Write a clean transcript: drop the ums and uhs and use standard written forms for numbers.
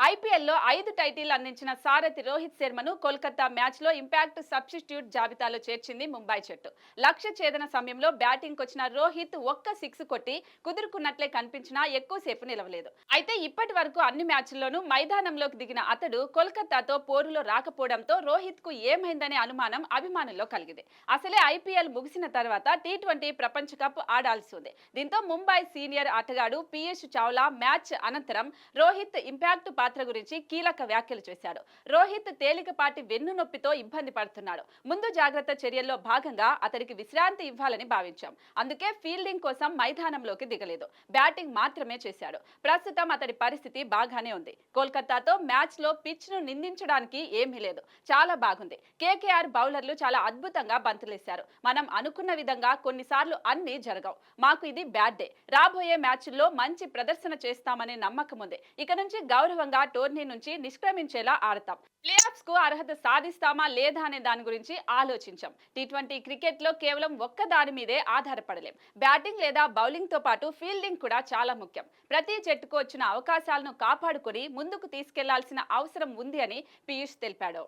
ఐపీఎల్లో 5 టైటిల్ అందించిన సారథి రోహిత్ శర్మను కోల్కతా మ్యాచ్లో ఇంపాక్ట్ సబ్స్టిట్యూట్ జాబితాలో చేర్చింది ముంబై జట్టు. లక్ష్య ఛేదన సమయంలో బ్యాటింగ్కు వచ్చిన రోహిత్ ఒక్క సిక్స్ కొట్టి కుదురుకున్నట్లే కనిపించినా ఎక్కువసేపు నిలవలేదు. అయితే ఇప్పటి వరకు అన్ని మ్యాచ్ల్లోనూ మైదానంలోకి దిగిన అతడు కోల్కతాతో పోరులో రాకపోవడంతో రోహిత్కు ఏమైందనే అనుమానం అభిమానుల్లో కలిగింది. అసలే ఐపీఎల్ ముగిసిన తర్వాత టీ20 ప్రపంచ కప్ ఆడాల్సి ఉంది. దీంతో ముంబై సీనియర్ ఆటగాడు పీయూష్ చావ్లా మ్యాచ్ అనంతరం రోహిత్ ఇంపాక్ట్ పాత్ర గురించి కీలక వ్యాఖ్యలు చేశాడు. రోహిత్ తేలికపాటి వెన్ను నొప్పితో ఇబ్బంది పడుతున్నాడు. ముందు జాగ్రత్త చర్యల్లో భాగంగా అతడికి విశ్రాంతి ఇవ్వాలని భావించాం. అందుకే ఫీల్డింగ్ కోసం మైదానంలోకి దిగలేదు, బ్యాటింగ్ మాత్రమే చేశాడు. ప్రస్తుతం అతడి పరిస్థితి బాగానే ఉంది. కోల్కతాతో మ్యాచ్ లో పిచ్ ను నిందించడానికి ఏమీ లేదు, చాలా బాగుంది. కేకేఆర్ బౌలర్లు చాలా అద్భుతంగా బంతులేశారు. మనం అనుకున్న విధంగా కొన్నిసార్లు అన్ని జరగవు. మాకు ఇది బ్యాడ్ డే. రాబోయే మ్యాచ్ల్లో మంచి ప్రదర్శన చేస్తామనే నమ్మకం ఉంది. ఇక నుంచి గౌరవంగా టోర్నీ నుంచి నిష్క్రమించేలా ఆడతాం. ప్లే ఆఫ్స్ కు అర్హత సాధిస్తామా లేదా అనే దాని గురించి ఆలోచించాం. టీ20 క్రికెట్ లో కేవలం ఒక్క దాని మీదే ఆధారపడలేం. బ్యాటింగ్ లేదా బౌలింగ్ తో పాటు ఫీల్డింగ్ కూడా చాలా ముఖ్యం. ప్రతి జట్టుకు వచ్చిన అవకాశాలను కాపాడుకొని ముందుకు తీసుకెళ్లాల్సిన అవసరం ఉంది అని పీయూష్ తెలిపాడు.